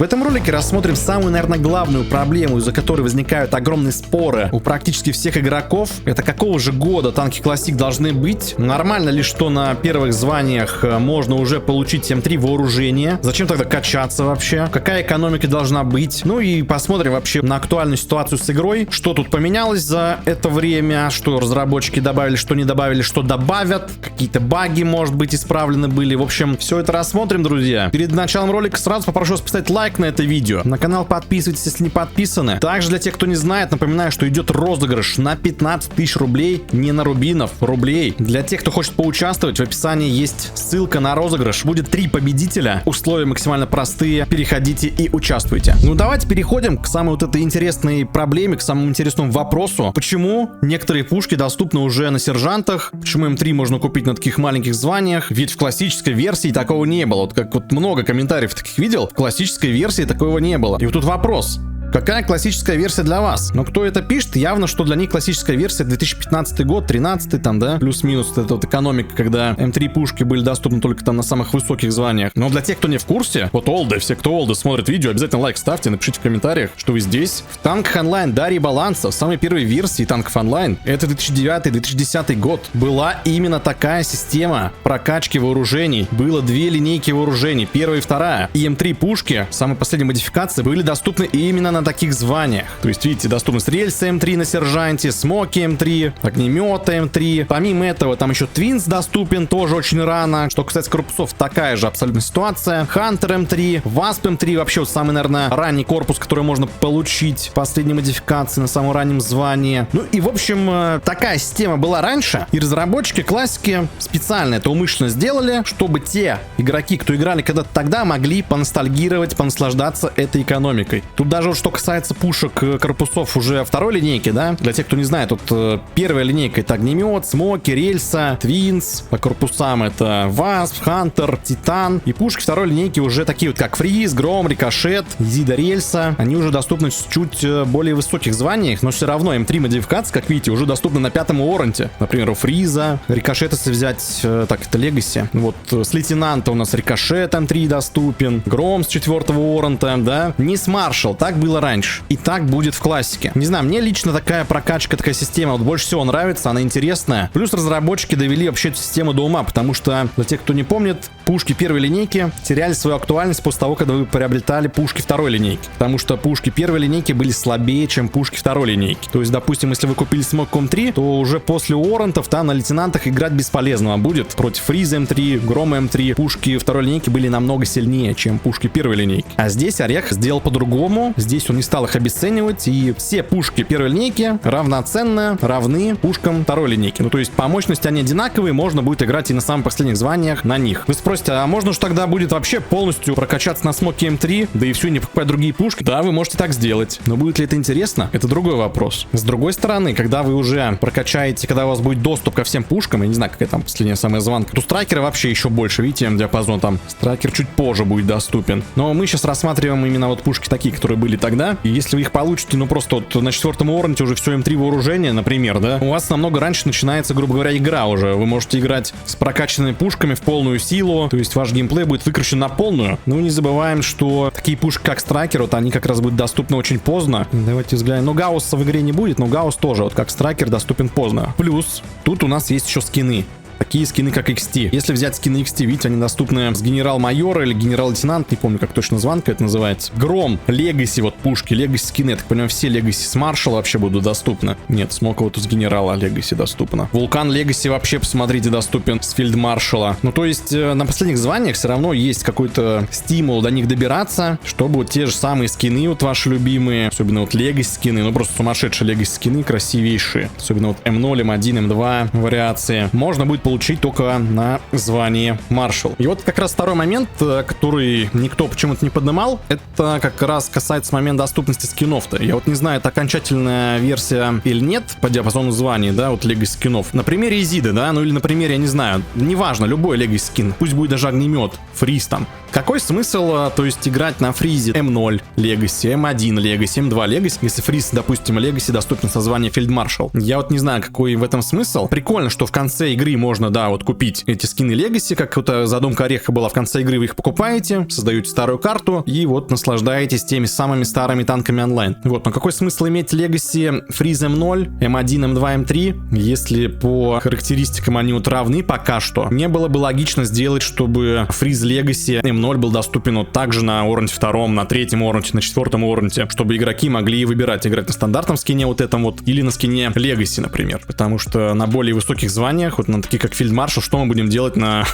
В этом ролике рассмотрим самую, наверное, главную проблему, из-за которой возникают огромные споры у практически всех игроков. Это какого же года танки Classic должны быть? Нормально ли, что на первых званиях можно уже получить М3 вооружение? Зачем тогда качаться вообще? Какая экономика должна быть? Ну и посмотрим вообще на актуальную ситуацию с игрой. Что тут поменялось за это время? Что разработчики добавили, что не добавили, что добавят? Какие-то баги, может быть, исправлены были. В общем, все это рассмотрим, друзья. Перед началом ролика сразу попрошу вас поставить лайк на это видео. На канал подписывайтесь, если не подписаны. Также для тех, кто не знает, напоминаю, что идет розыгрыш на 15 тысяч рублей. Не на рубинов, рублей. Для тех, кто хочет поучаствовать, в описании есть ссылка на розыгрыш. Будет 3 победителя. Условия максимально простые. Переходите и участвуйте. Ну давайте переходим к самой вот этой интересной проблеме, к самому интересному вопросу. Почему некоторые пушки доступны уже на сержантах? Почему М3 можно купить на таких маленьких званиях? Ведь в классической версии такого не было. Вот как вот много комментариев таких видел, в классической версии такого не было. И вот тут вопрос. Какая классическая версия для вас? Но кто это пишет, явно, что для них классическая версия 2015 год, 13 там, да, плюс-минус это вот экономика, когда М3 пушки были доступны только там на самых высоких званиях. Но для тех, кто не в курсе, вот олды, все, кто олды смотрит видео, обязательно лайк ставьте, напишите в комментариях, что вы здесь. В танках онлайн Дарьи Баланса, в самой первой версии танков онлайн, это 2009-2010 год, была именно такая система прокачки вооружений. Было 2 линейки вооружений, первая и вторая. И М3 пушки, самой последней модификации, были доступны именно на таких званиях. То есть, видите, доступность рельса М3 на сержанте, смоки М3, огнемета М3. Помимо этого, там еще Твинс доступен, тоже очень рано. Что касается корпусов, такая же абсолютно ситуация. Хантер М3, Васп М3, вообще вот самый, наверное, ранний корпус, который можно получить в последней модификации на самом раннем звании. Ну и, в общем, такая система была раньше, и разработчики классики специально это умышленно сделали, чтобы те игроки, кто играли когда-то тогда, могли поностальгировать, понаслаждаться этой экономикой. Тут даже вот что касается пушек корпусов уже второй линейки, да, для тех, кто не знает, вот первая линейка это огнемет, смоки, рельса, Твинс, по корпусам это Васп, Хантер, Титан, и пушки второй линейки уже такие вот как Фриз, Гром, Рикошет, Зида рельса, они уже доступны в чуть более высоких званиях, но все равно М3 модификация, как видите, уже доступна на 5-м уорренте, например, у Фриза, Рикошет, если взять, так, это Легаси, вот с лейтенанта у нас Рикошет М3 доступен, Гром с 4-го уоррента, да, не с Маршал, так было раньше. И так будет в классике. Не знаю, мне лично такая прокачка, такая система вот больше всего нравится, она интересная. Плюс разработчики довели вообще эту систему до ума, потому что, для тех, кто не помнит, пушки первой линейки теряли свою актуальность после того, когда вы приобретали пушки второй линейки. Потому что пушки первой линейки были слабее, чем пушки второй линейки. То есть, допустим, если вы купили Смок Ком-3, то уже после уоррентов там на лейтенантах играть бесполезно будет. Против Фриза М3, Грома М3 пушки второй линейки были намного сильнее, чем пушки первой линейки. А здесь Орех сделал по-другому. Здесь он не стал их обесценивать, и все пушки первой линейки равноценно равны пушкам второй линейки. Ну, то есть по мощности они одинаковые, можно будет играть и на самых последних званиях на них. Вы спросите, а можно же тогда будет вообще полностью прокачаться на смоке М3, да и все, не покупать другие пушки? Да, вы можете так сделать. Но будет ли это интересно? Это другой вопрос. С другой стороны, когда вы уже прокачаете, когда у вас будет доступ ко всем пушкам, я не знаю, какая там последняя самая звонка, то страйкера вообще еще больше, видите, диапазон там. Страйкер чуть позже будет доступен. Но мы сейчас рассматриваем именно вот пушки такие, которые были тогда. И если вы их получите, ну просто вот на 4-м уорренте уже все М3 вооружение, например, да, у вас намного раньше начинается, грубо говоря, игра уже. Вы можете играть с прокачанными пушками в полную силу, то есть ваш геймплей будет выкручен на полную. Но не забываем, что такие пушки, как Страйкер, вот они как раз будут доступны очень поздно. Давайте взглянем. Ну, Гаусса в игре не будет, но Гаусс тоже, вот как Страйкер, доступен поздно. Плюс, тут у нас есть еще скины. Такие скины, как XT. Если взять скины XT, видите, они доступны с генерал-майора или генерал-лейтенант, не помню, как точно званка это называется. Гром, Легаси, вот пушки, Легаси скины, я так понимаю, все Легаси с Маршала вообще будут доступны. Нет, Смока вот с генерала Легаси доступно. Вулкан Легаси вообще, посмотрите, доступен с фельдмаршала. Ну, то есть, на последних званиях все равно есть какой-то стимул до них добираться, чтобы вот те же самые скины, вот ваши любимые, особенно вот Легаси скины, ну, просто сумасшедшие Легаси скины, красивейшие. Особенно вот М0, М1, М2 вариации. Можно будет получить только на звание Маршал. И вот как раз второй момент, который никто почему-то не поднимал, это как раз касается момента доступности скинов-то. Я вот не знаю, это окончательная версия или нет по диапазону званий, да, вот Легаси скинов. На примере Изиды, да, ну или на примере, я не знаю, неважно, любой Легаси скин, пусть будет даже огнемет, Фриз там. Какой смысл, то есть, играть на Фризе М0 Легаси, М1 Легаси, М2 Легаси, если Фриз, допустим, Легаси доступен со звания Фельдмаршал? Я вот не знаю, какой в этом смысл. Прикольно, что в конце игры можно да, вот купить эти скины Legacy, как вот задумка Ореха была в конце игры, вы их покупаете, создаете старую карту и вот наслаждаетесь теми самыми старыми танками онлайн. Вот, но какой смысл иметь Legacy Freeze M0, M1, M2, M3, если по характеристикам они вот равны пока что? Не было бы логично сделать, чтобы Freeze Legacy M0 был доступен вот также на Оранте 2, на 3-м Оранте, на 4-м Оранте, чтобы игроки могли выбирать, играть на стандартном скине вот этом вот или на скине Legacy, например. Потому что на более высоких званиях, вот на таких как Фельдмаршал, что мы будем делать на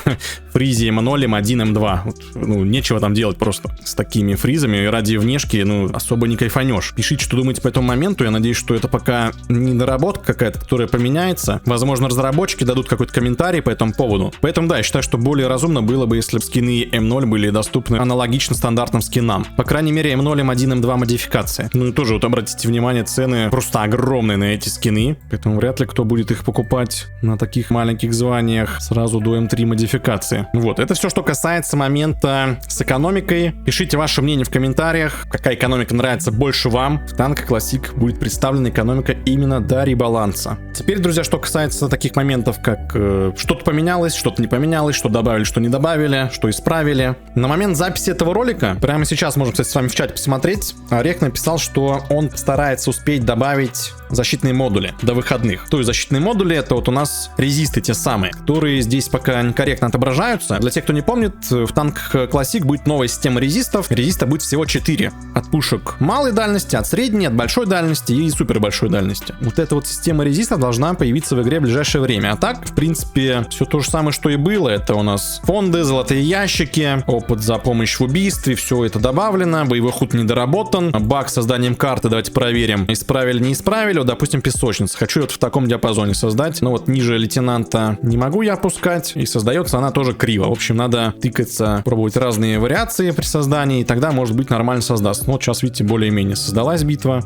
фризе M0, M1, M2? Вот, ну, нечего там делать просто с такими фризами, и ради внешки, ну, особо не кайфанешь. Пишите, что думаете по этому моменту, я надеюсь, что это пока недоработка какая-то, которая поменяется. Возможно, разработчики дадут какой-то комментарий по этому поводу. Поэтому, да, я считаю, что более разумно было бы, если бы скины M0 были доступны аналогично стандартным скинам. По крайней мере, M0, M1, M2 модификации. Ну и тоже вот обратите внимание, цены просто огромные на эти скины, поэтому вряд ли кто будет их покупать на таких маленьких званиях сразу до M3 модификации. Вот, это все, что касается момента с экономикой. Пишите ваше мнение в комментариях, какая экономика нравится больше вам. В Танк Classic будет представлена экономика именно до ребаланса. Теперь, друзья, что касается таких моментов, как что-то поменялось, что-то не поменялось, что добавили, что не добавили, что исправили. На момент записи этого ролика, прямо сейчас можем, кстати, с вами в чате посмотреть, Орех написал, что он старается успеть добавить защитные модули до выходных. То есть защитные модули — это вот у нас резисты те самые, которые здесь пока некорректно отображаются. Для тех, кто не помнит, в Танк Classic будет новая система резистов. Резиста будет всего 4. От пушек малой дальности, от средней, от большой дальности и супер большой дальности. Вот эта вот система резистов должна появиться в игре в ближайшее время. А так, в принципе, все то же самое, что и было. Это у нас фонды, золотые ящики, опыт за помощь в убийстве, все это добавлено. Боевой худ недоработан. Баг с созданием карты, давайте проверим. Исправили, не исправили. Вот, допустим, песочница. Хочу вот в таком диапазоне создать. Но вот ниже лейтенанта не могу я опускать. И создается она тоже криво. В общем, надо тыкаться, пробовать разные вариации при создании. И тогда, может быть, нормально создаст. Ну, вот сейчас, видите, более-менее создалась битва.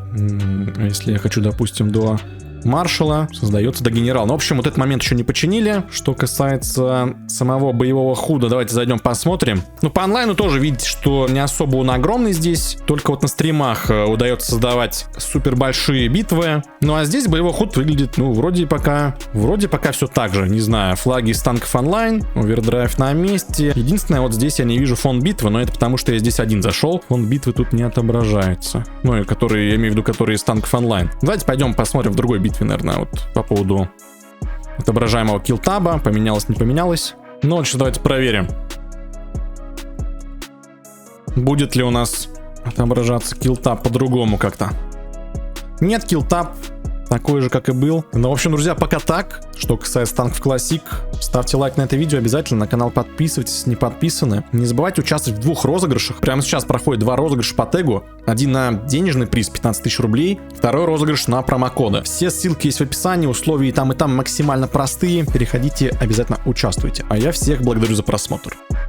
Если я хочу, допустим, до маршала, создается до генерала. Ну, в общем, вот этот момент еще не починили. Что касается самого боевого худа, давайте зайдем посмотрим. Ну, по онлайну тоже видите, что не особо он огромный здесь. Только вот на стримах удается создавать супер большие битвы. Ну, а здесь боевой худ выглядит, ну, вроде пока все так же. Не знаю, флаги из танков онлайн, овердрайв на месте. Единственное, вот здесь я не вижу фон битвы, но это потому, что я здесь один зашел. Фон битвы тут не отображается. Ну, и которые, я имею в виду, которые из танков онлайн. Давайте пойдем посмотрим в другой битве, наверное, вот по поводу отображаемого киллтаба. Поменялось, не поменялось. Ну, вот сейчас давайте проверим. Будет ли у нас отображаться киллтаб по-другому как-то? Нет, киллтаб такой же, как и был. Ну, в общем, друзья, пока так. Что касается Танков Classic, ставьте лайк на это видео, обязательно на канал подписывайтесь, если не подписаны. Не забывайте участвовать в 2 розыгрышах. Прямо сейчас проходит 2 розыгрыша по тегу. Один на денежный приз 15 тысяч рублей, второй розыгрыш на промокоды. Все ссылки есть в описании, условия и там максимально простые. Переходите, обязательно участвуйте. А я всех благодарю за просмотр.